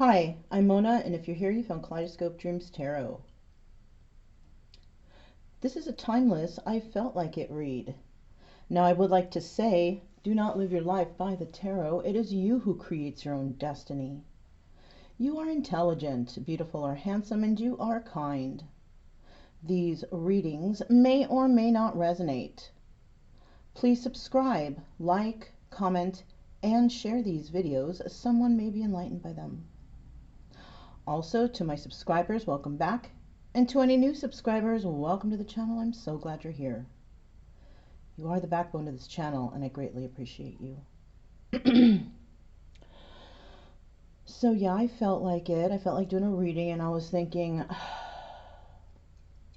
Hi, I'm Mona, and if you're here, you found Kaleidoscope Dreams Tarot. This is a timeless, I felt like it read. Now, I would like to say, do not live your life by the tarot. It is you who creates your own destiny. You are intelligent, beautiful, or handsome, and you are kind. These readings may or may not resonate. Please subscribe, like, comment, and share these videos. Someone may be enlightened by them. Also, to my subscribers, welcome back. And to any new subscribers, welcome to the channel. I'm so glad you're here. You are the backbone of this channel, and I greatly appreciate you. So yeah, I felt like it. I felt like doing a reading, and I was thinking, I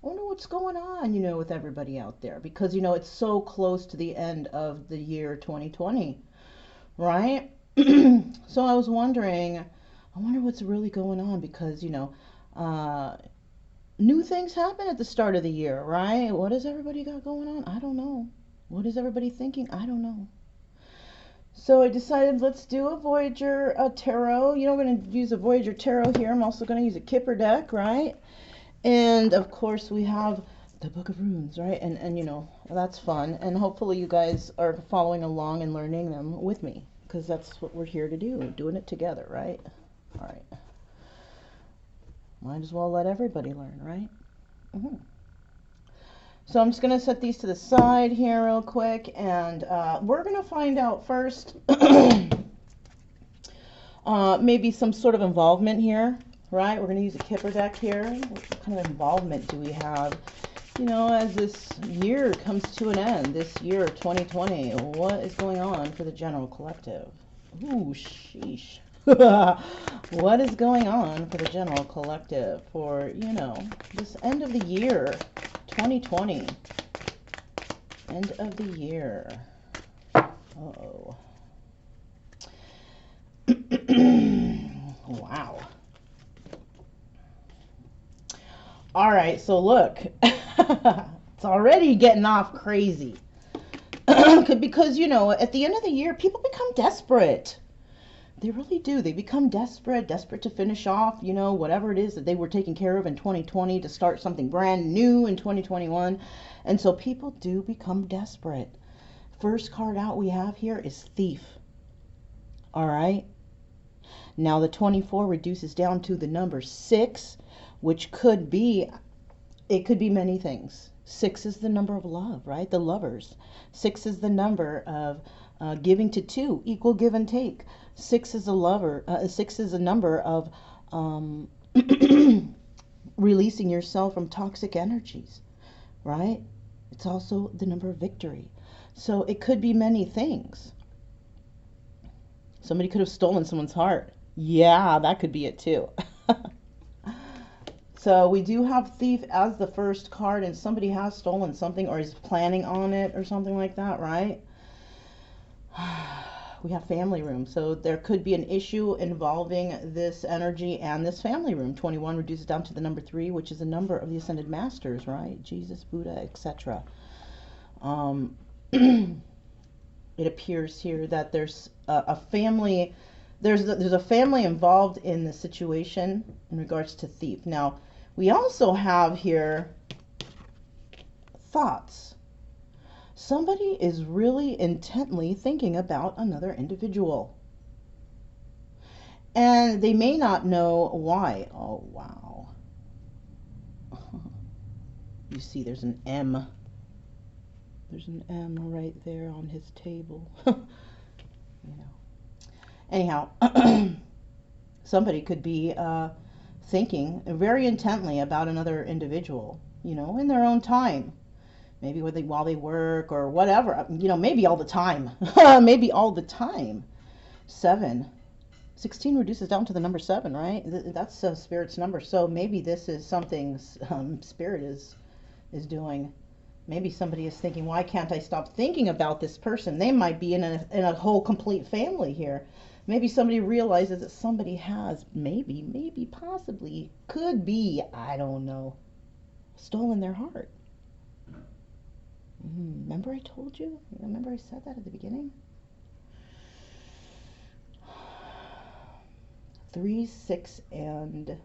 wonder what's going on, with everybody out there. Because, it's so close to the end of the year 2020, right? So I was wondering, I wonder what's really going on because, new things happen at the start of the year, right? What has everybody got going on? I don't know. What is everybody thinking? I don't know. So I decided let's do a Voyager tarot. We're going to use a Voyager tarot here. I'm also going to use a Kipper deck, right? And of course we have the Book of Runes, right? And that's fun. And hopefully you guys are following along and learning them with me, because that's what we're here to do, doing it together, right? All right. Might as well let everybody learn, right? So I'm just going to set these to the side here real quick, and we're going to find out first maybe some sort of involvement here, right? We're going to use a Kipper deck here. What kind of involvement do we have? As this year comes to an end, this year 2020, what is going on for the general collective? Ooh, sheesh. What is going on for the general collective for, this end of the year 2020? End of the year. Uh-oh. Wow. All right, so look. It's already getting off crazy. Because, at the end of the year, people become desperate. They really do. They become desperate to finish off, whatever it is that they were taking care of in 2020 to start something brand new in 2021. And so people do become desperate. First card out we have here is Thief. All right. Now the 24 reduces down to the number 6, which could be many things. 6 is the number of love, right? The lovers. 6 is the number of giving to 2, equal give and take. 6 is a lover. 6 is a number of releasing yourself from toxic energies, right? It's also the number of victory. So it could be many things. Somebody could have stolen someone's heart. Yeah, that could be it too. So we do have Thief as the first card, and somebody has stolen something or is planning on it or something like that, right? We have family room, so there could be an issue involving this energy and this family room. 21 reduces down to the number 3, which is the number of the Ascended Masters, right? Jesus, Buddha, etc. It appears here that there's a family, there's a family involved in the situation in regards to Thief. Now, we also have here thoughts. Somebody is really intently thinking about another individual. And they may not know why. Oh, wow. You see, there's an M. There's an M right there on his table. Anyhow, somebody could be thinking very intently about another individual, in their own time. Maybe while they work or whatever, maybe all the time. Maybe all the time. 16 reduces down to the number 7, right? That's Spirit's number. So maybe this is something Spirit is doing. Maybe somebody is thinking, why can't I stop thinking about this person? They might be in a whole complete family here. Maybe somebody realizes that somebody has maybe, possibly, could be, I don't know, stolen their heart. Remember I told you? Remember I said that at the beginning? 3, 6, and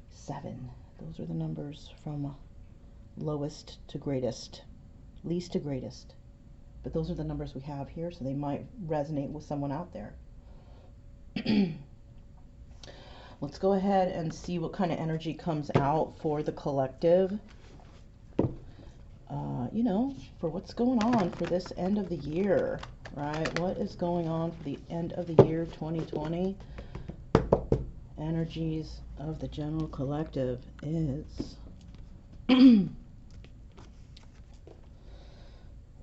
7. Those are the numbers from lowest to greatest, least to greatest. But those are the numbers we have here, so they might resonate with someone out there. Let's go ahead and see what kind of energy comes out for the collective. You know, for what's going on for this end of the year, right? What is going on for the end of the year 2020? Energies of the general collective is...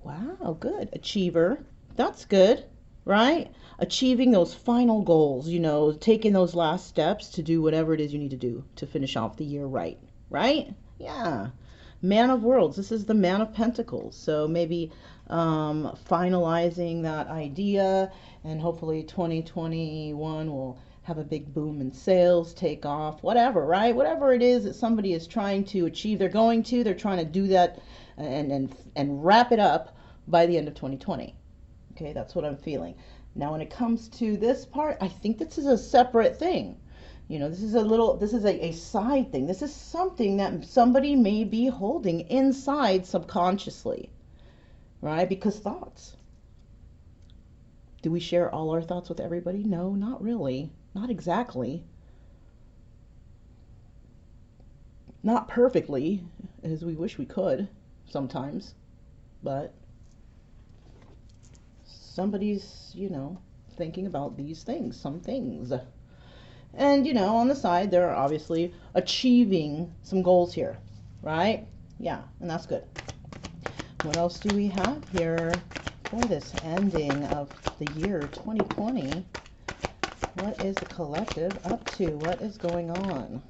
Wow, good. Achiever. That's good, right? Achieving those final goals, you know, taking those last steps to do whatever it is you need to do to finish off the year right? Yeah. Man of Worlds. This is the Man of Pentacles. So maybe finalizing that idea, and hopefully 2021 will have a big boom in sales, take off, whatever, right? Whatever it is that somebody is trying to achieve, they're trying to do that and wrap it up by the end of 2020. Okay, that's what I'm feeling. Now, when it comes to this part, I think this is a separate thing. You know, this is a side thing. This is something that somebody may be holding inside subconsciously, right? Because thoughts. Do we share all our thoughts with everybody? No, not really. Not exactly. Not perfectly, as we wish we could sometimes. But somebody's, you know, thinking about these things, some things. And, you know, on the side, they're obviously achieving some goals here, right? Yeah, and that's good. What else do we have here for this ending of the year 2020? What is the collective up to? What is going on?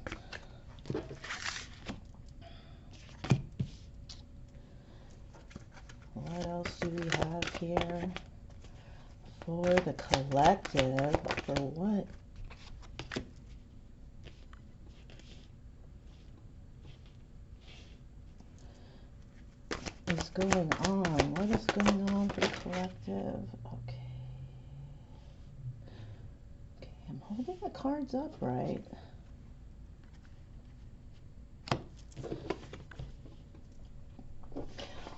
What else do we have here for the collective? For what? Is going on? What is going on for the collective? Okay. Okay, I'm holding the cards up right.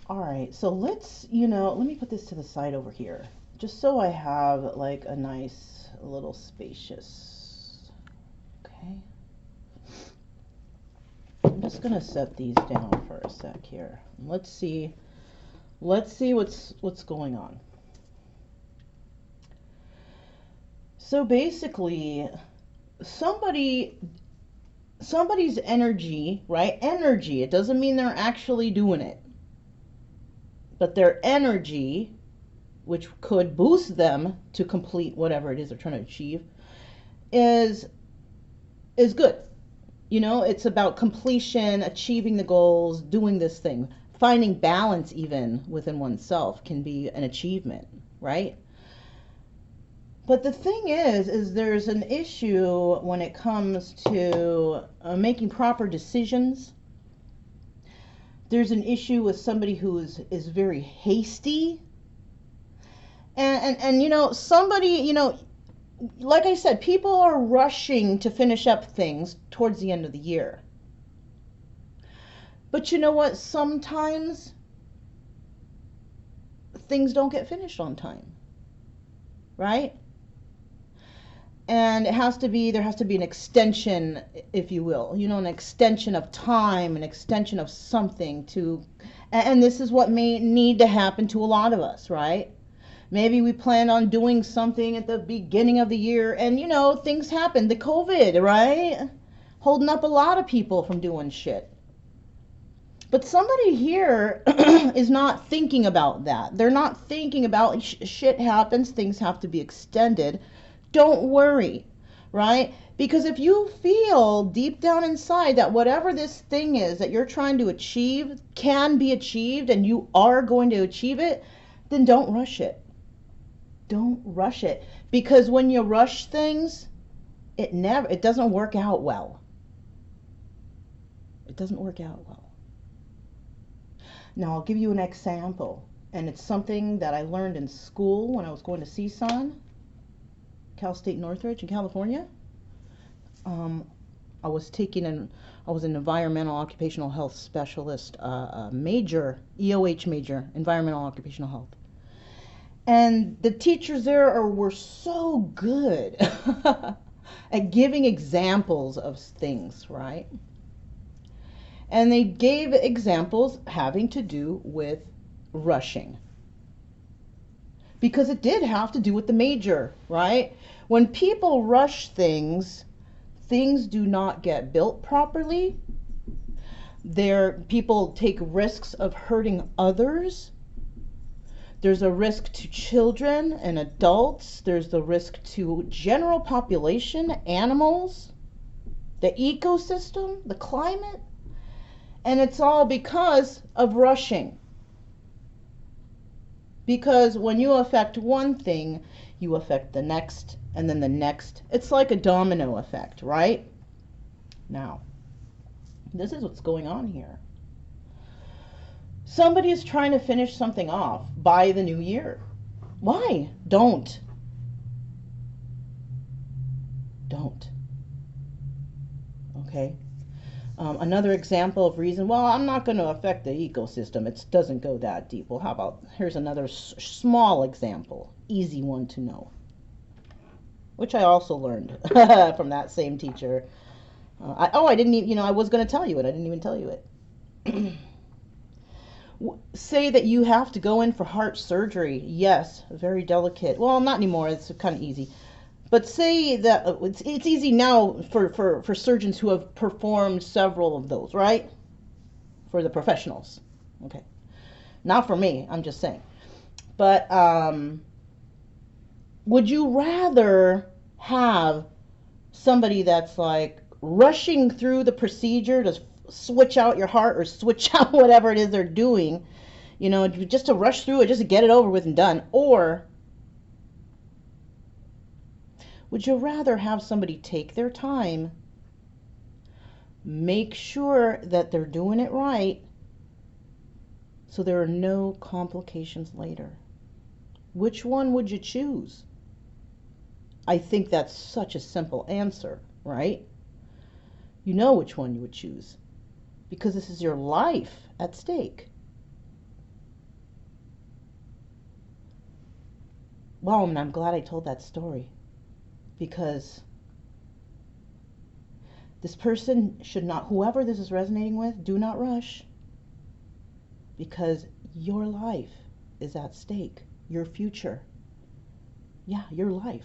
All right, so let's, you know, let me put this to the side over here, just so I have like a nice little spacious. Okay. I'm just gonna set these down for a sec here. Let's see what's going on. So basically, somebody's energy, right? Energy. It doesn't mean they're actually doing it, but their energy, which could boost them to complete whatever it is they're trying to achieve, is good. You know, it's about completion, achieving the goals, doing this thing. Finding balance even within oneself can be an achievement, right? But the thing is there's an issue when it comes to making proper decisions. There's an issue with somebody who is very hasty. And you know, somebody, you know, like I said, people are rushing to finish up things towards the end of the year. But you know what? Sometimes things don't get finished on time, right? And there has to be an extension, if you will, you know, an extension of time, an extension of something to, and this is what may need to happen to a lot of us, right? Maybe we planned on doing something at the beginning of the year and, you know, things happen. The COVID, right? Holding up a lot of people from doing shit. But somebody here is not thinking about that. They're not thinking about shit happens, things have to be extended. Don't worry, right? Because if you feel deep down inside that whatever this thing is that you're trying to achieve can be achieved and you are going to achieve it, then don't rush it. Don't rush it, because when you rush things, it doesn't work out well. It doesn't work out well. Now I'll give you an example, and it's something that I learned in school when I was going to CSUN, Cal State Northridge in California. I was I was an environmental occupational health specialist, major, EOH major, environmental occupational health. And the teachers there were so good at giving examples of things, right? And they gave examples having to do with rushing. Because it did have to do with the major, right? When people rush things, things do not get built properly. People take risks of hurting others. There's a risk to children and adults. There's the risk to general population, animals, the ecosystem, the climate. And it's all because of rushing. Because when you affect one thing, you affect the next, and then the next. It's like a domino effect, right? Now, this is what's going on here. Somebody is trying to finish something off by the new year. Why? Don't. Okay? Another example of reason, well, I'm not going to affect the ecosystem. It doesn't go that deep. Well, how about, here's another small example, easy one to know, which I also learned from that same teacher. I didn't even, I was going to tell you it. I didn't even tell you it. Say that you have to go in for heart surgery. Yes, very delicate. Well, not anymore. It's kind of easy. But say that it's easy now for surgeons who have performed several of those, right? For the professionals. Okay. Not for me, I'm just saying. But would you rather have somebody that's like rushing through the procedure to switch out your heart or switch out whatever it is they're doing, just to rush through it, just to get it over with and done? Or would you rather have somebody take their time, make sure that they're doing it right, so there are no complications later? Which one would you choose? I think that's such a simple answer, right? You know which one you would choose, because this is your life at stake. Wow, and I'm glad I told that story. Because this person should not, whoever this is resonating with, do not rush. Because your life is at stake. Your future. Yeah, your life.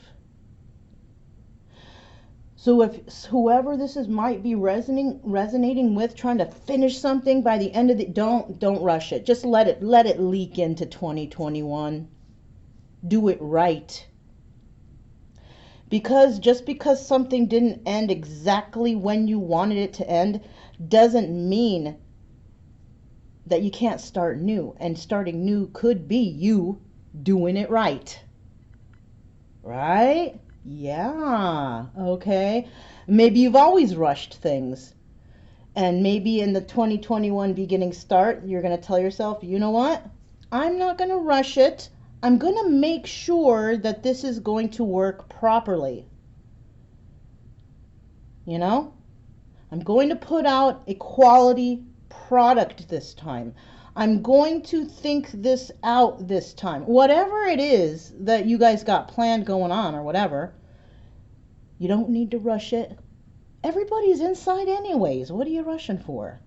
So if whoever this is might be resonating with, trying to finish something by the end of the, don't rush it. Just let it leak into 2021. Do it right. Just because something didn't end exactly when you wanted it to end doesn't mean that you can't start new. And starting new could be you doing it right. Right? Yeah. Okay. Maybe you've always rushed things. And maybe in the 2021 beginning start, you're going to tell yourself, you know what? I'm not going to rush it. I'm going to make sure that this is going to work properly. I'm going to put out a quality product this time. I'm going to think this out this time. Whatever it is that you guys got planned going on or whatever, you don't need to rush it. Everybody's inside anyways. What are you rushing for?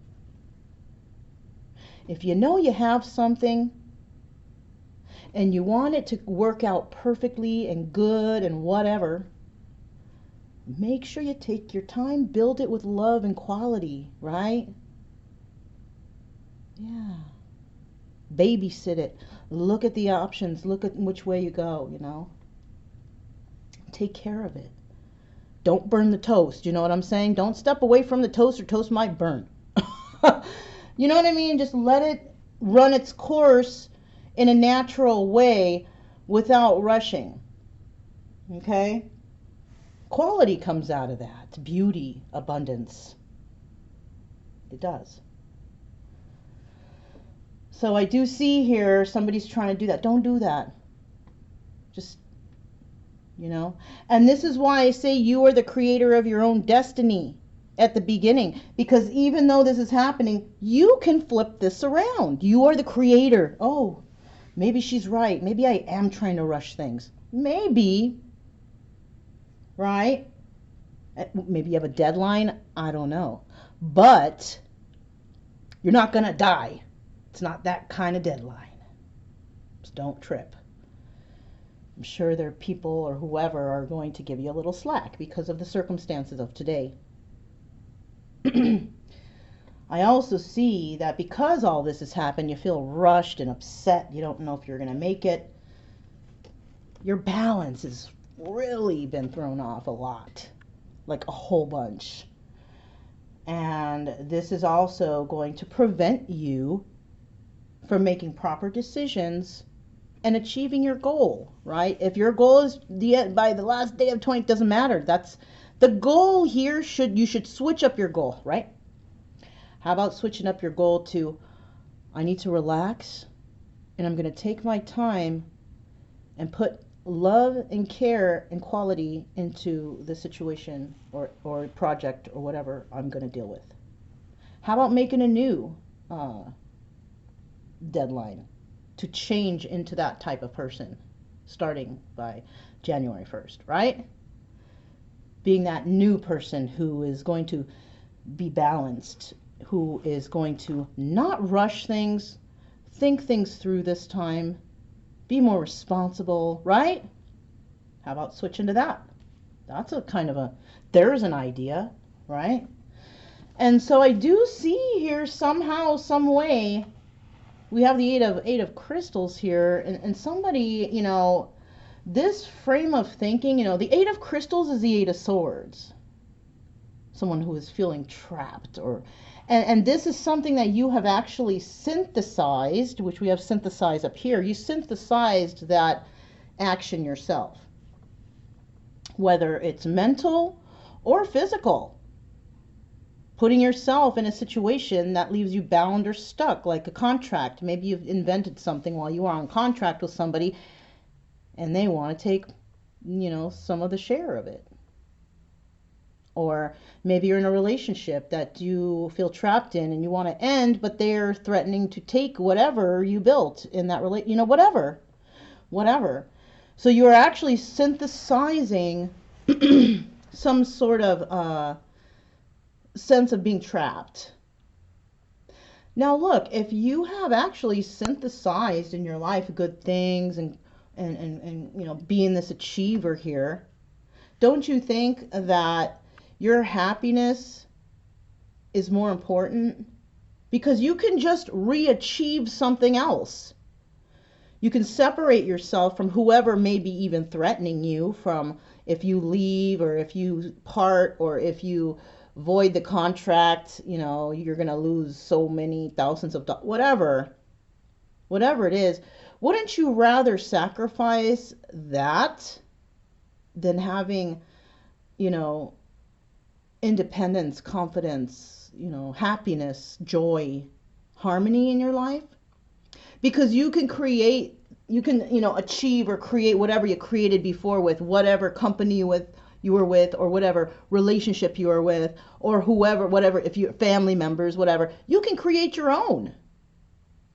If you know you have something and you want it to work out perfectly and good and whatever, make sure you take your time, build it with love and quality, right? Yeah. Babysit it. Look at the options. Look at which way you go, Take care of it. Don't burn the toast. You know what I'm saying? Don't step away from the toast or toast might burn. You know what I mean? Just let it run its course in a natural way without rushing. Okay? Quality comes out of that. Beauty, abundance. It does. So I do see here somebody's trying to do that. Don't do that. Just you know? And this is why I say you are the creator of your own destiny at the beginning, because even though this is happening, you can flip this around. You are the creator. Oh, maybe she's right. Maybe I am trying to rush things. Maybe, right? Maybe you have a deadline. I don't know. But you're not going to die. It's not that kind of deadline. Just don't trip. I'm sure there are people or whoever are going to give you a little slack because of the circumstances of today. I also see that because all this has happened, you feel rushed and upset. You don't know if you're going to make it. Your balance has really been thrown off a lot, like a whole bunch. And this is also going to prevent you from making proper decisions and achieving your goal, right? If your goal is by the last day of 20, it doesn't matter. That's the goal here. You should switch up your goal, right? How about switching up your goal to, I need to relax and I'm going to take my time and put love and care and quality into the situation or project or whatever I'm going to deal with. How about making a new deadline to change into that type of person starting by January 1st, right? Being that new person who is going to be balanced, who is going to not rush things, think things through this time, be more responsible, right? How about switching to that? That's a kind of there's an idea, right? And so I do see here somehow, some way, we have the eight of crystals here, and somebody, you know, this frame of thinking, you know, the Eight of Crystals is the Eight of Swords. Someone who is feeling trapped, and this is something that you have actually synthesized, which we have synthesized up here. You synthesized that action yourself, whether it's mental or physical. Putting yourself in a situation that leaves you bound or stuck, like a contract. Maybe you've invented something while you are on contract with somebody and they want to take, you know, some of the share of it. Or maybe you're in a relationship that you feel trapped in and you want to end, but they're threatening to take whatever you built in that relationship, you know, whatever. So you're actually synthesizing some sort of sense of being trapped. Now look, if you have actually synthesized in your life good things and you know, being this achiever here, don't you think that your happiness is more important? Because you can just re-achieve something else. You can separate yourself from whoever may be even threatening you, from if you leave or if you part or if you void the contract, you know, you're going to lose so many thousands of dollars, whatever it is. Wouldn't you rather sacrifice that than having, you know, independence, confidence, you know, happiness, joy, harmony in your life? Because you can create, you can, you know, achieve or create whatever you created before with whatever company you were with, or whatever relationship you were with, or whoever, whatever, if you're family members, whatever. You can create your own.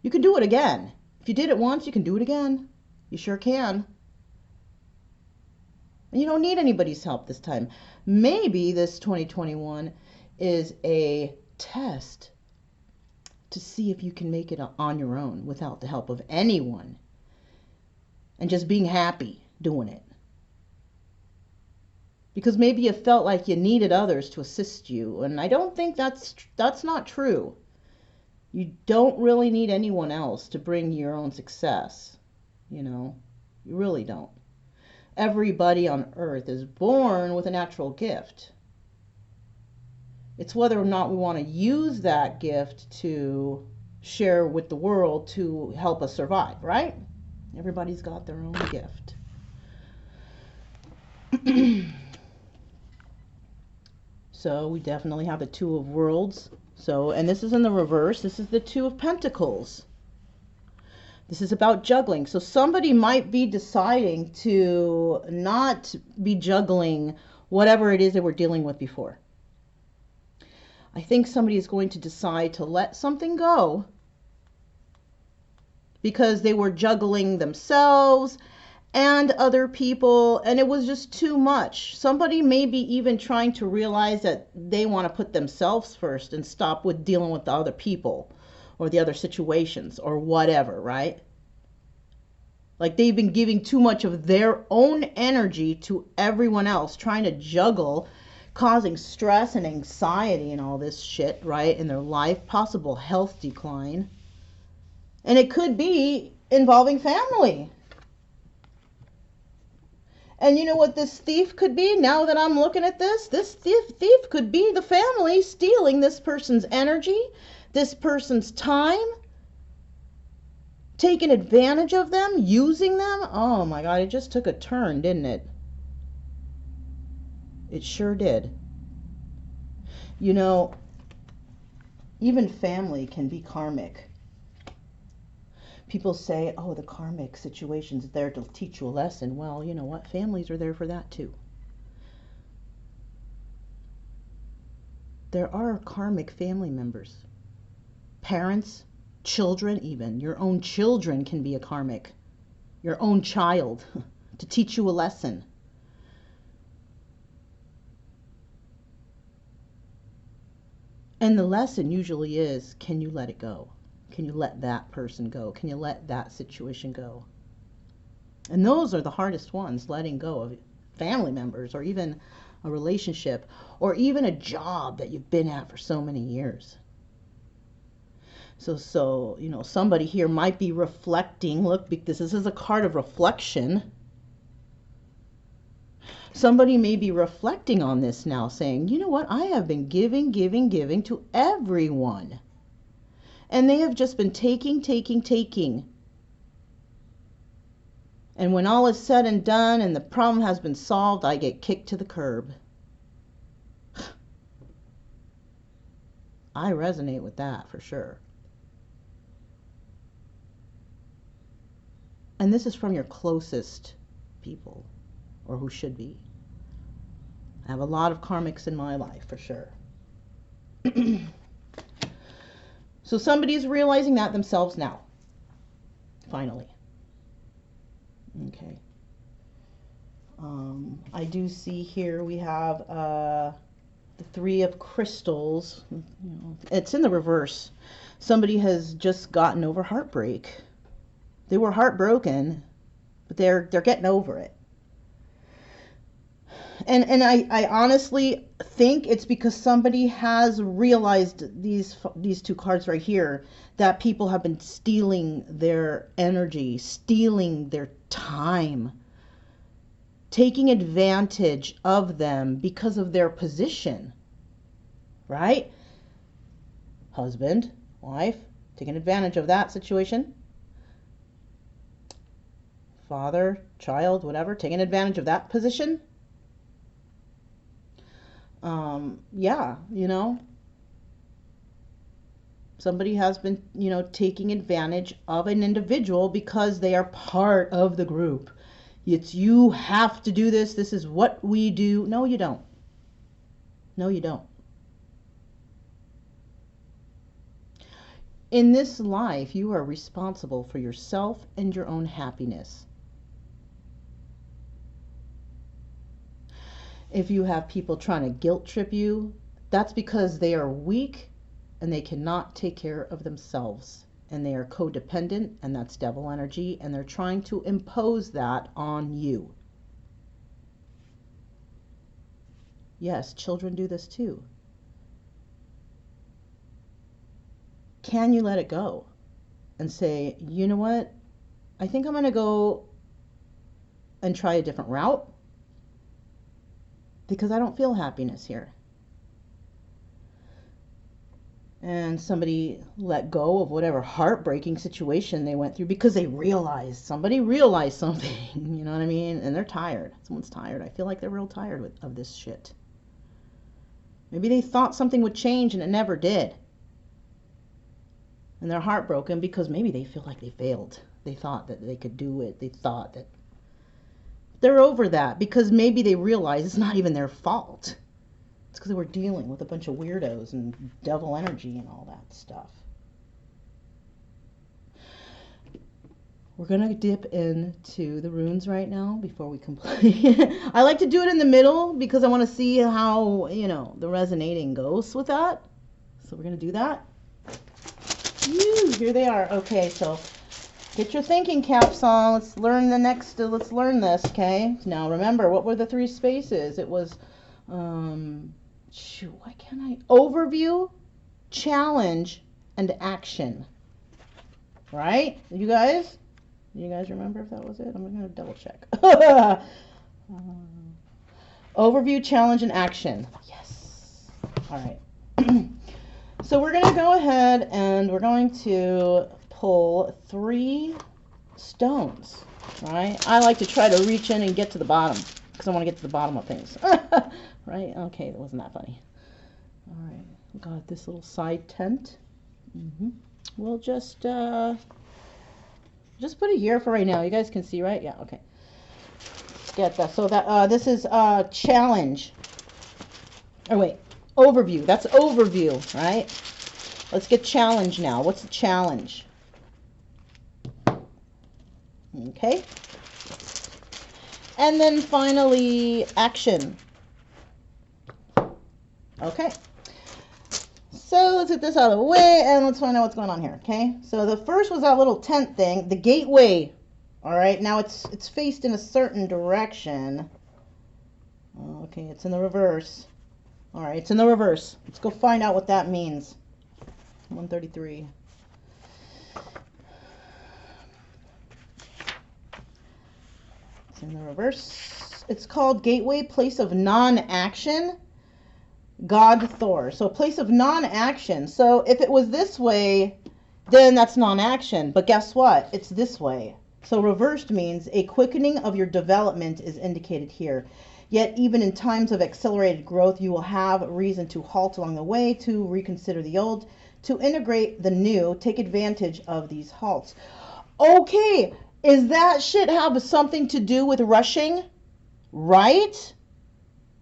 You can do it again. If you did it once, you can do it again. You sure can. And you don't need anybody's help this time. Maybe this 2021 is a test to see if you can make it on your own without the help of anyone, and just being happy doing it. Because maybe you felt like you needed others to assist you, and I don't think that's not true. You don't really need anyone else to bring your own success, you know. You really don't. Everybody on earth is born with a natural gift. It's whether or not we want to use that gift to share with the world to help us survive, right? Everybody's got their own gift. So we definitely have the Two of Worlds. So, and this is in the reverse. This is the Two of Pentacles. This is about juggling. So somebody might be deciding to not be juggling whatever it is they were dealing with before. I think somebody is going to decide to let something go because they were juggling themselves and other people, and it was just too much. Somebody may be even trying to realize that they want to put themselves first and stop with dealing with the other people or the other situations or whatever, right? Like they've been giving too much of their own energy to everyone else, trying to juggle, causing stress and anxiety and all this shit, right, in their life, possible health decline. And it could be involving family. And you know what this thief could be? Now that I'm looking at this thief could be the family stealing this person's energy, this person's time, taking advantage of them, using them. Oh my God, it just took a turn, didn't it? It sure did. You know, even family can be karmic. People say, oh, the karmic situation's there to teach you a lesson. Well, you know what? Families are there for that too. There are karmic family members. Parents, children even. Your own children can be a karmic. Your own child to teach you a lesson. And the lesson usually is, can you let it go? Can you let that person go? Can you let that situation go? And those are the hardest ones, letting go of family members or even a relationship or even a job that you've been at for so many years. So you know, somebody here might be reflecting. Look, this is a card of reflection. Somebody may be reflecting on this now, saying, you know what? I have been giving to everyone. And they have just been taking. And when all is said and done and the problem has been solved, I get kicked to the curb. I resonate with that for sure. And this is from your closest people, or who should be. I have a lot of karmics in my life for sure. So somebody's realizing that themselves now. Finally. Okay. I do see here we have the Three of Crystals. You know, it's in the reverse. Somebody has just gotten over heartbreak. They were heartbroken, but they're getting over it. And I honestly think it's because somebody has realized these two cards right here, that people have been stealing their energy, stealing their time, taking advantage of them because of their position, right? Husband, wife, taking advantage of that situation. Father, child, whatever, taking advantage of that position. Yeah, you know, somebody has been, you know, taking advantage of an individual because they are part of the group. It's, you have to do this. This is what we do. No, you don't. No, you don't. In this life, you are responsible for yourself and your own happiness. If you have people trying to guilt trip you, that's because they are weak and they cannot take care of themselves. And they are codependent, and that's devil energy, and they're trying to impose that on you. Yes, children do this too. Can you let it go and say, you know what? I think I'm going to go and try a different route, because I don't feel happiness here. And somebody let go of whatever heartbreaking situation they went through because they realized, somebody realized something, you know what I mean? And they're tired. Someone's tired. I feel like they're real tired of this shit. Maybe they thought something would change and it never did. And they're heartbroken because maybe they feel like they failed. They thought that they could do it. They thought that they're over that because maybe they realize it's not even their fault. It's because they were dealing with a bunch of weirdos and devil energy and all that stuff. We're going to dip into the runes right now before we complete. I like to do it in the middle because I want to see how, you know, the resonating goes with that. So we're going to do that. Here they are. Okay, so get your thinking caps on. Let's learn let's learn this, okay? Now remember, what were the 3 spaces? It was, shoot, why can't I? Overview, challenge, and action. Right? You guys remember if that was it? I'm going to double check. Overview, challenge, and action. Yes. All right. So we're going to go ahead and we're going to pull 3 stones. Right? I like to try to reach in and get to the bottom because I want to get to the bottom of things. Right? Okay, that wasn't that funny. All right. We got this little side tent. We'll just put it here for right now. You guys can see, right? Yeah, okay. Let's get that. So that this is challenge. Oh wait, overview. That's overview, right? Let's get challenge now. What's the challenge? Okay. And then finally action. Okay. So let's get this out of the way and let's find out what's going on here, okay? So the first was that little tent thing, the gateway. All right, now it's faced in a certain direction. Okay, it's in the reverse. All right, it's in the reverse. Let's go find out what that means. 133. It's in the reverse. It's called gateway, place of non-action. God Thor. So a place of non-action. So if it was this way, then that's non-action. But guess what? It's this way. So reversed means a quickening of your development is indicated here. Yet even in times of accelerated growth, you will have reason to halt along the way, to reconsider the old, to integrate the new, take advantage of these halts. Okay, is that shit have something to do with rushing? Right?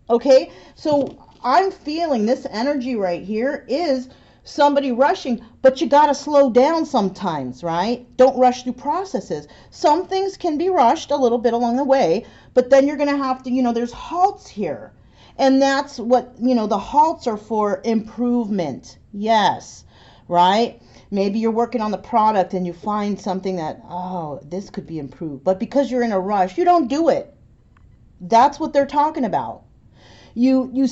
Okay, so I'm feeling this energy right here is somebody rushing, but you got to slow down sometimes, right? Don't rush through processes. Some things can be rushed a little bit along the way, but then you're going to have to, you know, there's halts here. And that's what, you know, the halts are for improvement. Yes, right? Maybe you're working on the product and you find something that, oh, this could be improved. But because you're in a rush, you don't do it. That's what they're talking about. You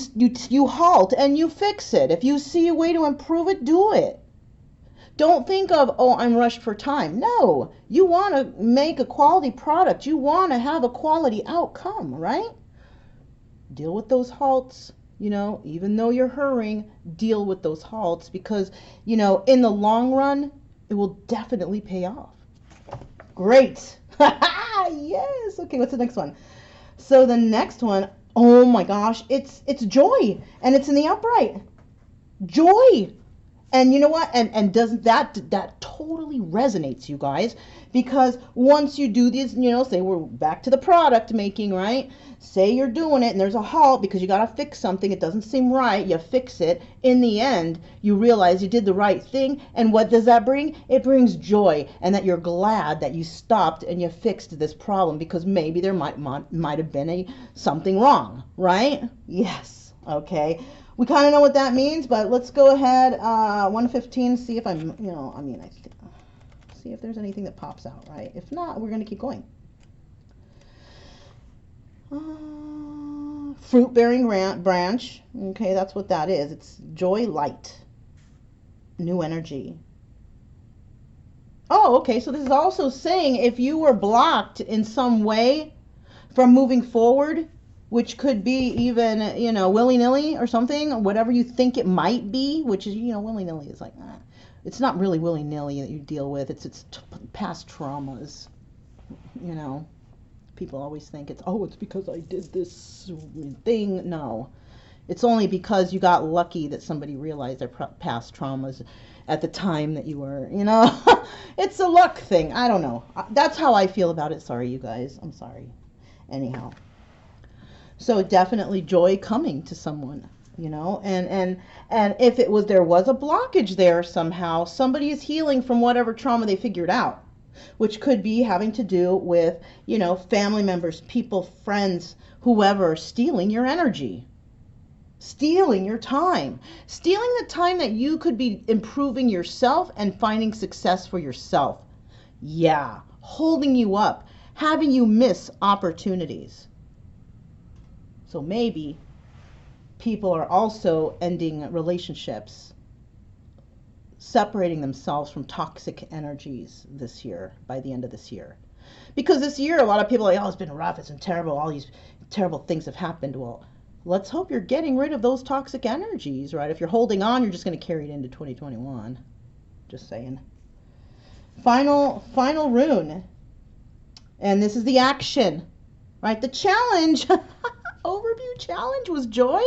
halt and you fix it. If you see a way to improve it, do it. Don't think of, oh, I'm rushed for time. No, you want to make a quality product. You want to have a quality outcome, right? Deal with those halts, you know, even though you're hurrying, deal with those halts because, you know, in the long run, it will definitely pay off. Great. Yes. Okay, what's the next one? So the next one, oh my gosh, it's joy, and it's in the upright. Joy. And you know what? And doesn't that totally resonates, you guys? Because once you do this, you know, say we're back to the product making, right? Say you're doing it and there's a halt because you got to fix something. It doesn't seem right. You fix it. In the end, you realize you did the right thing. And what does that bring? It brings joy, and that you're glad that you stopped and you fixed this problem because maybe there might have been something wrong, right? Yes. Okay. We kind of know what that means, but let's go ahead, 115, see if I'm, you know, I mean, see if there's anything that pops out, right? If not, we're going to keep going. Fruit-bearing branch. Okay, that's what that is. It's joy, light, new energy. Oh, okay, so this is also saying if you were blocked in some way from moving forward, which could be even, you know, willy-nilly or something, whatever you think it might be, which is, you know, willy-nilly is like, it's not really willy-nilly that you deal with. It's past traumas, you know. People always think it's because I did this thing. No, It's only because you got lucky that somebody realized their past traumas at the time that you were, you know. It's a luck thing. I don't know. That's how I feel about it. Sorry, you guys. I'm sorry. Anyhow. So definitely joy coming to someone, you know, and if there was a blockage there somehow, somebody is healing from whatever trauma they figured out, which could be having to do with, you know, family members, people, friends, whoever, stealing your energy, stealing your time, stealing the time that you could be improving yourself and finding success for yourself. Yeah, holding you up, having you miss opportunities. So maybe people are also ending relationships, separating themselves from toxic energies this year, by the end of this year. Because this year, a lot of people are like, oh, it's been rough, it's been terrible, all these terrible things have happened. Well, let's hope you're getting rid of those toxic energies, right? If you're holding on, you're just going to carry it into 2021. Just saying. Final rune. And this is the action, right? The challenge. Overview challenge was joy.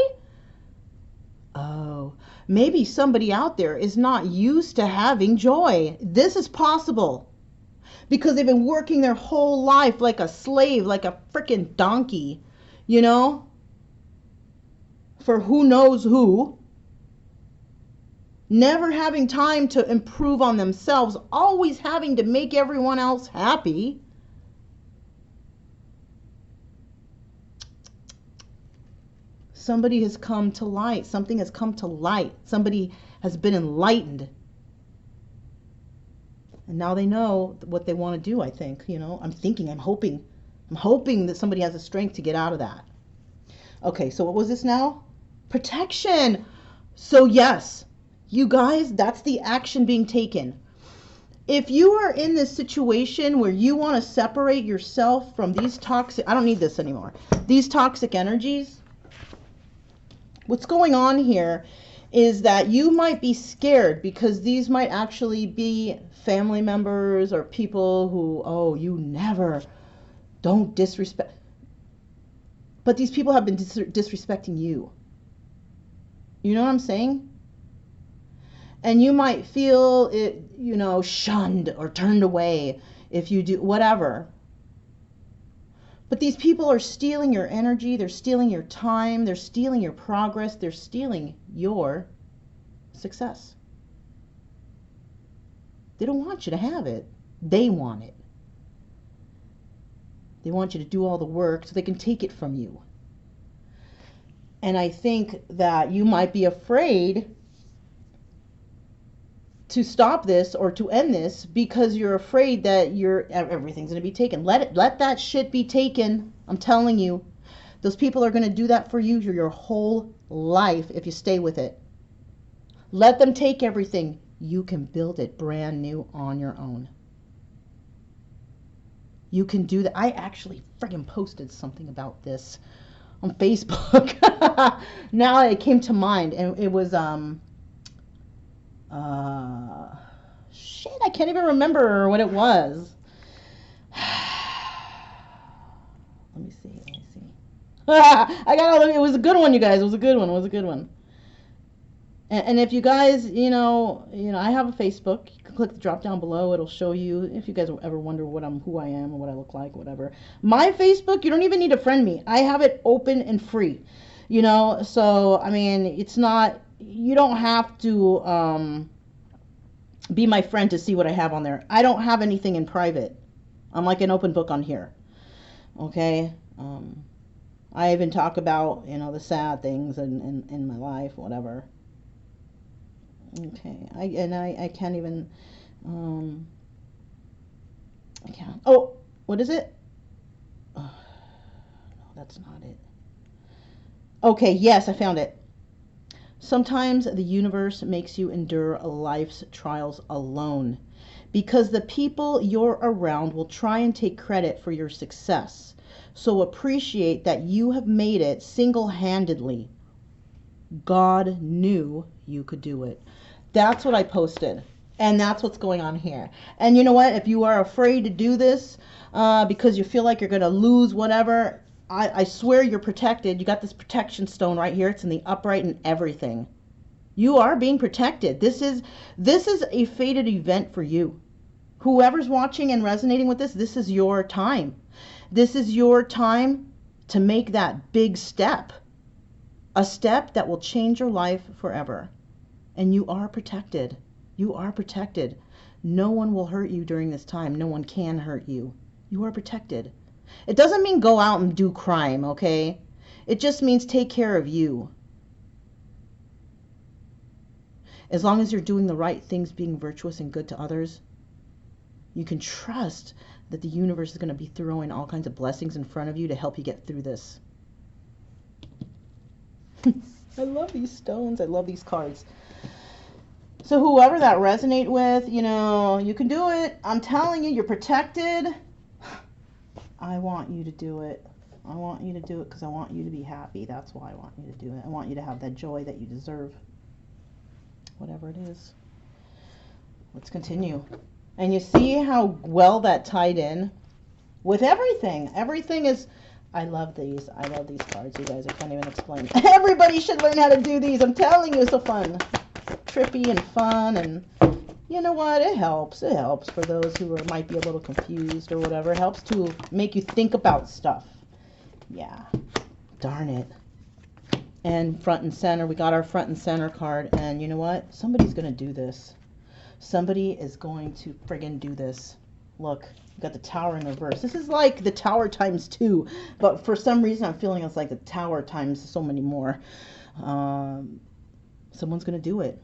Oh, maybe somebody out there is not used to having joy. This is possible because they've been working their whole life like a slave, like a freaking donkey, you know, for who knows who, never having time to improve on themselves, always having to make everyone else happy. Somebody has come to light. Something has come to light. Somebody has been enlightened. And now they know what they want to do, I think. You know, I'm hoping that somebody has the strength to get out of that. Okay, so what was this now? Protection. So yes, you guys, that's the action being taken. If you are in this situation where you want to separate yourself from these toxic, I don't need this anymore, these toxic energies, what's going on here is that you might be scared because these might actually be family members or people who, oh, you never, don't disrespect. But these people have been disrespecting you. You know what I'm saying? And you might feel it, you know, shunned or turned away if you do whatever. But these people are stealing your energy, they're stealing your time, they're stealing your progress, they're stealing your success. They don't want you to have it. They want it. They want you to do all the work so they can take it from you. And I think that you might be afraid to stop this or to end this because you're afraid that everything's going to be taken. Let that shit be taken. I'm telling you, those people are going to do that for you your whole life if you stay with it. Let them take everything. You can build it brand new on your own. You can do that. I actually friggin' posted something about this on Facebook. Now it came to mind, and it was shit, I can't even remember what it was. Let me see. I got it was a good one, you guys. It was a good one. And if you guys, you know, I have a Facebook. You can click the drop down below. It'll show you if you guys ever wonder who I am or what I look like, whatever. My Facebook, you don't even need to friend me. I have it open and free, you know. So I mean, it's not. You don't have to be my friend to see what I have on there. I don't have anything in private. I'm like an open book on here. Okay. I even talk about, you know, the sad things in my life, whatever. Okay, I can't even, I can't, oh, what is it? No, that's not it. Okay, yes, I found it. Sometimes the universe makes you endure life's trials alone because the people you're around will try and take credit for your success. So appreciate that you have made it single-handedly. God knew you could do it. That's what I posted. And that's what's going on here. And you know what? If you are afraid to do this because you feel like you're going to lose whatever, I swear you're protected. You got this protection stone right here. It's in the upright and everything. You are being protected. This is a fated event for you. Whoever's watching and resonating with this is your time. This is your time to make that big step. A step that will change your life forever. And you are protected. You are protected. No one will hurt you during this time. No one can hurt you. You are protected. It doesn't mean go out and do crime, okay? It just means take care of you. As long as you're doing the right things, being virtuous and good to others, you can trust that the universe is going to be throwing all kinds of blessings in front of you to help you get through this. I love these stones. I love these cards. So whoever that resonate with, you know, you can do it. I'm telling you, you're protected. I want you to do it. I want you to do it because I want you to be happy. That's why I want you to do it. I want you to have that joy that you deserve. Whatever it is. Let's continue. And you see how well that tied in with everything. Everything is... I love these. I love these cards, you guys. I can't even explain. Everybody should learn how to do these. I'm telling you, it's so fun. Trippy and fun, and you know what? It helps. It helps for those who might be a little confused or whatever. It helps to make you think about stuff. Yeah. Darn it. And front and center. We got our front and center card, and you know what? Somebody's going to do this. Somebody is going to friggin' do this. Look, you got the tower in reverse. This is like the tower times 2, but for some reason I'm feeling it's like the tower times so many more. Someone's going to do it.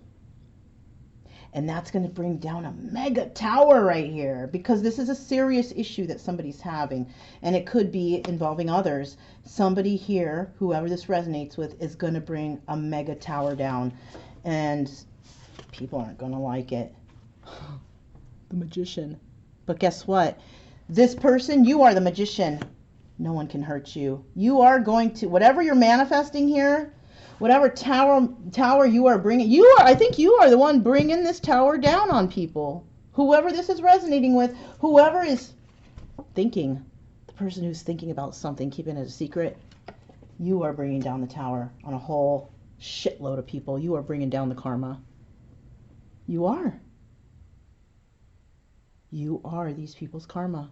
And that's going to bring down a mega tower right here, because this is a serious issue that somebody's having, and it could be involving others. Somebody here, whoever this resonates with, is going to bring a mega tower down, and people aren't going to like it. The Magician. But guess what? This person, you are the Magician. No one can hurt you. You are going to, whatever you're manifesting here, whatever tower you are bringing, I think you are the one bringing this tower down on people. Whoever this is resonating with, whoever is thinking, the person who's thinking about something, keeping it a secret, you are bringing down the tower on a whole shitload of people. You are bringing down the karma. You are. You are these people's karma.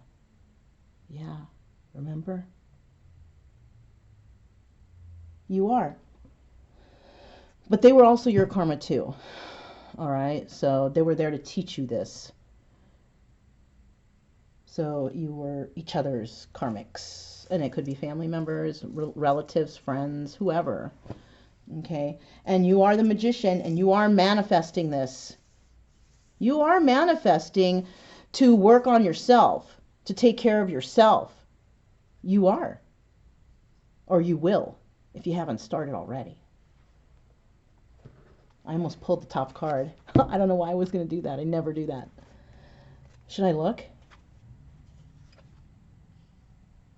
Yeah, remember? You are. But they were also your karma too. All right, so they were there to teach you this. So you were each other's karmics. And it could be family members, relatives, friends, whoever. Okay? And you are the Magician, and you are manifesting this. You are manifesting to work on yourself, to take care of yourself. You are. Or you will, if you haven't started already. I almost pulled the top card. I don't know why I was going to do that. I never do that. Should I look?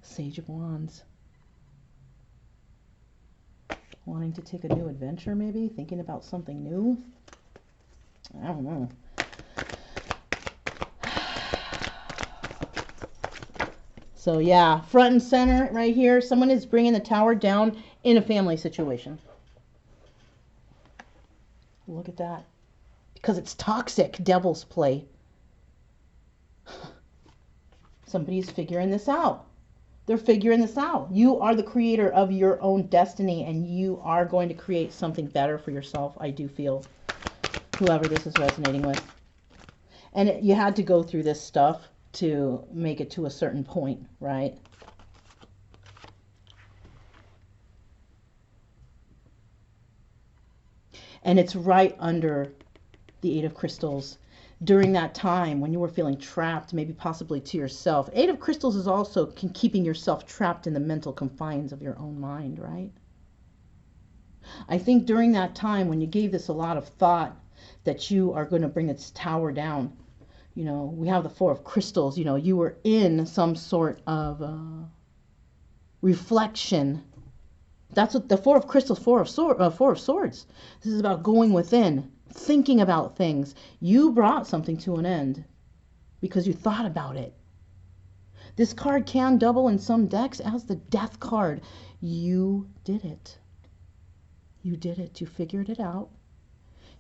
Sage of Wands. Wanting to take a new adventure, maybe? Thinking about something new? I don't know. So yeah, front and center right here. Someone is bringing the tower down in a family situation. Look at that. Because it's toxic. Devil's play. Somebody's figuring this out. They're figuring this out. You are the creator of your own destiny, and you are going to create something better for yourself, I do feel. Whoever this is resonating with. And you had to go through this stuff to make it to a certain point, right? And it's right under the Eight of Crystals. During that time when you were feeling trapped, maybe possibly to yourself. Eight of Crystals is also keeping yourself trapped in the mental confines of your own mind, right? I think during that time when you gave this a lot of thought that you are going to bring its tower down, you know, we have the Four of Crystals, you know, you were in some sort of reflection. That's what the Four of Crystals, Four of Swords. This is about going within, thinking about things. You brought something to an end because you thought about it. This card can double in some decks as the death card. You did it. You did it. You figured it out.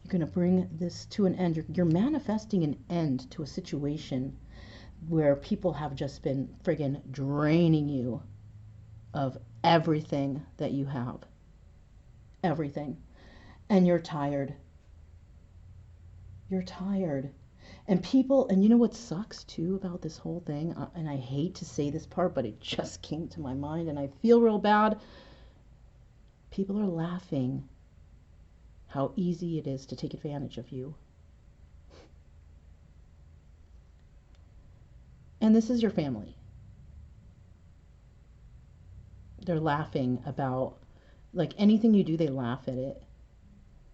You're going to bring this to an end. You're manifesting an end to a situation where people have just been friggin' draining you of everything that you have. Everything. And you're tired. You're tired. And people, and you know what sucks too about this whole thing? And I hate to say this part, but it just came to my mind and I feel real bad. People are laughing how easy it is to take advantage of you. And this is your family. They're laughing about, like, anything you do, they laugh at it.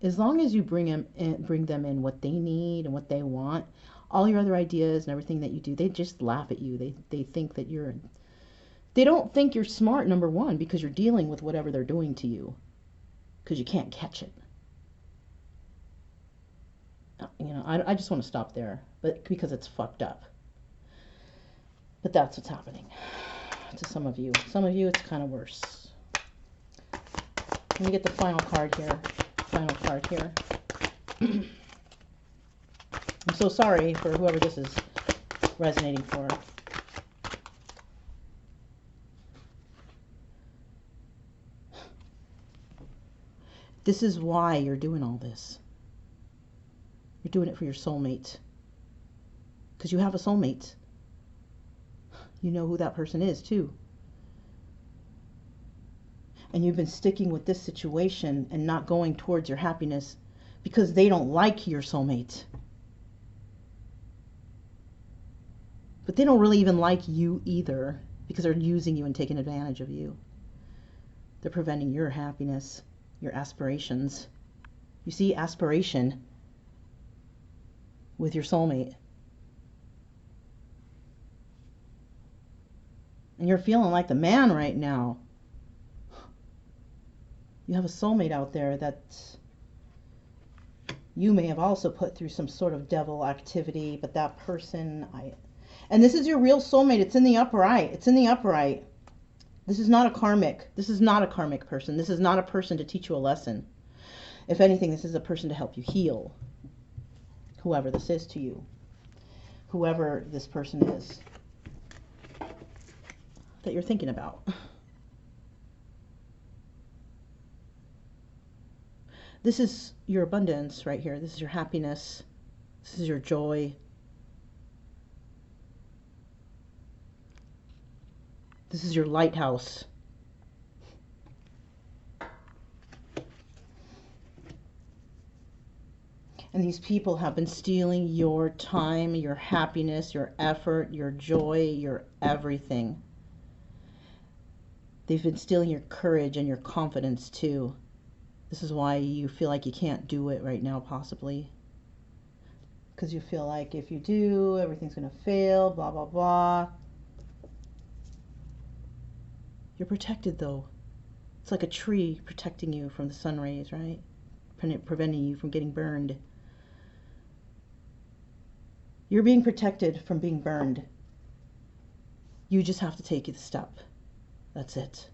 As long as you bring them in what they need and what they want, all your other ideas and everything that you do, they just laugh at you. They think that they don't think you're smart, number one, because you're dealing with whatever they're doing to you, because you can't catch it. You know, I just want to stop there, but because it's fucked up. But that's what's happening to some of you. Some of you, it's kind of worse. Let me get the final card here. Final card here. I'm so sorry for whoever this is resonating for. This is why you're doing all this. You're doing it for your soulmate. Because you have a soulmate. You know who that person is too. And you've been sticking with this situation and not going towards your happiness because they don't like your soulmate. But they don't really even like you either, because they're using you and taking advantage of you. They're preventing your happiness, your aspirations. You see, aspiration with your soulmate. And you're feeling like the man right now. You have a soulmate out there that you may have also put through some sort of devil activity, but that person, and this is your real soulmate. It's in the upright. It's in the upright. This is not a karmic. This is not a karmic person. This is not a person to teach you a lesson. If anything, this is a person to help you heal. Whoever this is to you. Whoever this person is that you're thinking about. This is your abundance right here. This is your happiness. This is your joy. This is your lighthouse. And these people have been stealing your time, your happiness, your effort, your joy, your everything. They've been stealing your courage and your confidence too. This is why you feel like you can't do it right now, possibly. Because you feel like if you do, everything's going to fail, blah, blah, blah. You're protected, though. It's like a tree protecting you from the sun rays, right? Preventing you from getting burned. You're being protected from being burned. You just have to take the step. That's it.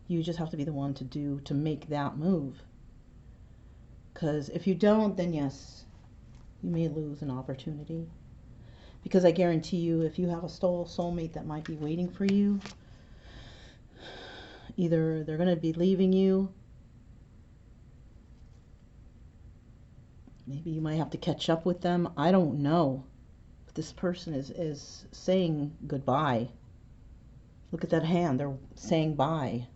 You just have to be the one to make that move. Because if you don't, then yes, you may lose an opportunity. Because I guarantee you, if you have a soulmate that might be waiting for you, either they're going to be leaving you, maybe you might have to catch up with them, I don't know. But this person is saying goodbye. Look at that hand, they're saying bye.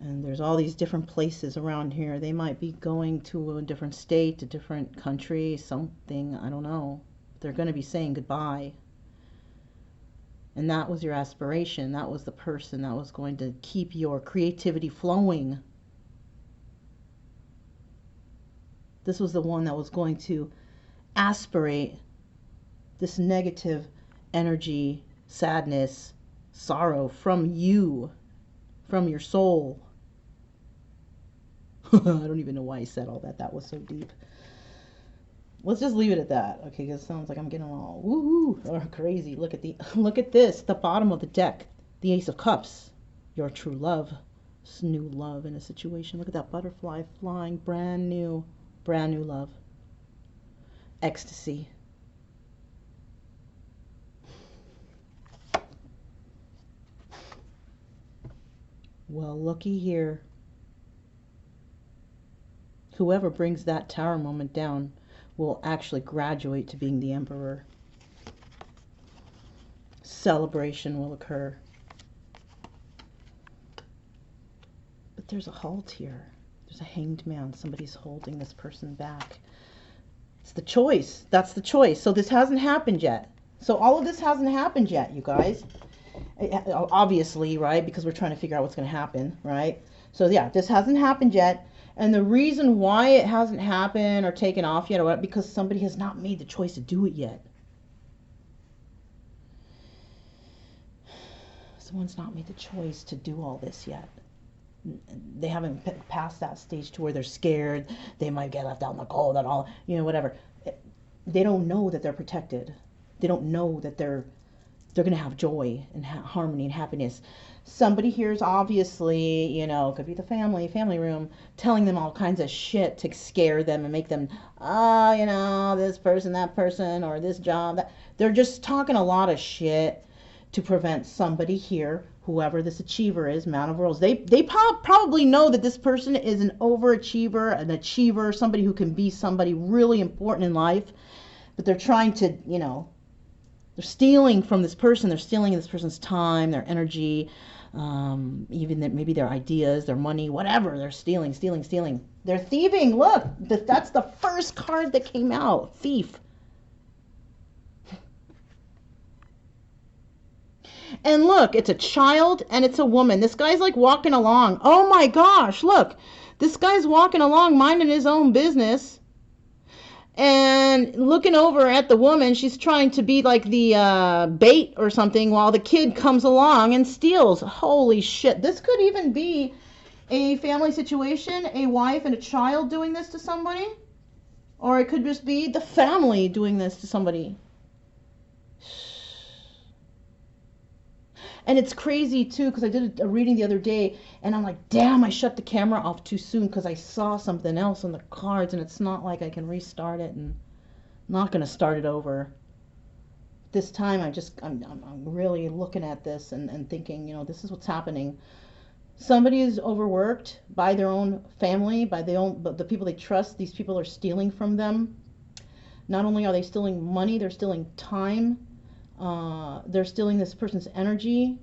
And there's all these different places around here. They might be going to a different state, a different country, something, I don't know. They're going to be saying goodbye. And that was your aspiration. That was the person that was going to keep your creativity flowing. This was the one that was going to aspirate this negative energy, sadness, sorrow from you, from your soul. I don't even know why I said all that. That was so deep. Let's just leave it at that. Okay, because it sounds like I'm getting all woohoo or crazy. Look at the look at this, the bottom of the deck. The Ace of Cups. Your true love. It's new love in a situation. Look at that butterfly flying, brand new love. Ecstasy. Well, looky here. Whoever brings that tower moment down will actually graduate to being the emperor. Celebration will occur. But there's a halt here. There's a hanged man. Somebody's holding this person back. It's the choice. That's the choice. So this hasn't happened yet. So all of this hasn't happened yet, you guys. Obviously, right? Because we're trying to figure out what's going to happen, right? So yeah, this hasn't happened yet. And the reason why it hasn't happened or taken off yet, or what, because somebody has not made the choice to do it yet. Someone's not made the choice to do all this yet. They haven't passed that stage to where they're scared. They might get left out in the cold and all, you know, whatever. They don't know that they're protected. They don't know that they're going to have joy and harmony and happiness. Somebody here is obviously, you know, could be the family room, telling them all kinds of shit to scare them and make them, you know, this person, that person, or this job. They're just talking a lot of shit to prevent somebody here, whoever this achiever is, Man of Worlds. They probably know that this person is an overachiever, an achiever, somebody who can be somebody really important in life, but they're trying to, you know, they're stealing from this person. They're stealing this person's time, their energy, even maybe their ideas, their money, whatever. They're stealing. They're thieving. Look, that's the first card that came out. Thief. And look, it's a child and it's a woman. This guy's like walking along. Oh my gosh, look. This guy's walking along, minding his own business. And looking over at the woman, she's trying to be like the bait or something while the kid comes along and steals. Holy shit. This could even be a family situation, a wife and a child doing this to somebody. Or it could just be the family doing this to somebody. And it's crazy too, because I did a reading the other day and I'm like, damn, I shut the camera off too soon because I saw something else on the cards, and it's not like I can restart it, and I'm not going to start it over. This time I'm really looking at this and thinking, you know, this is what's happening. Somebody is overworked by their own family, by the people they trust. These people are stealing from them. Not only are they stealing money, they're stealing time. They're stealing this person's energy.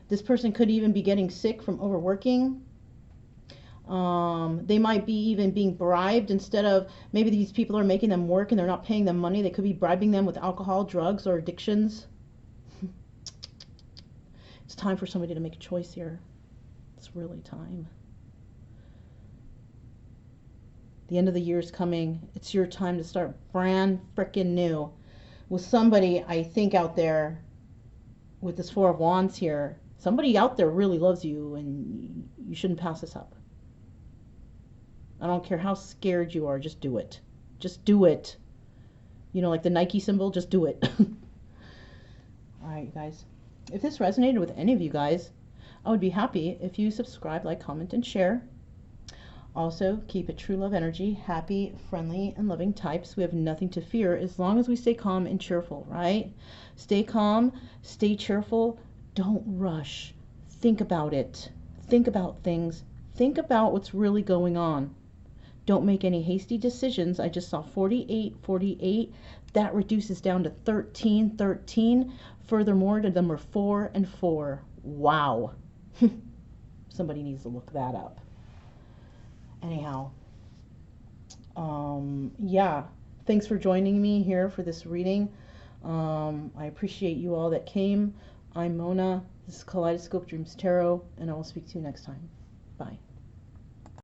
This person could even be getting sick from overworking. They might be even being bribed instead of, maybe these people are making them work and they're not paying them money. They could be bribing them with alcohol, drugs, or addictions. It's time for somebody to make a choice here. It's really time. The end of the year is coming. It's your time to start brand freaking new. With somebody, I think, out there with this Four of Wands here, somebody out there really loves you, and you shouldn't pass this up. I don't care how scared you are, just do it. Just do it. You know, like the Nike symbol, just do it. All right, you guys. If this resonated with any of you guys, I would be happy if you subscribe, like, comment, and share. Also, keep it true love energy, happy, friendly, and loving types. We have nothing to fear as long as we stay calm and cheerful, right? Stay calm, stay cheerful, don't rush. Think about it. Think about things. Think about what's really going on. Don't make any hasty decisions. I just saw 48, 48. That reduces down to 13, 13. Furthermore, to number 4 and 4. Wow. Somebody needs to look that up. Anyhow, yeah, thanks for joining me here for this reading. I appreciate you all that came. I'm Mona. This is Kaleidoscope Dreams Tarot, and I will speak to you next time. Bye.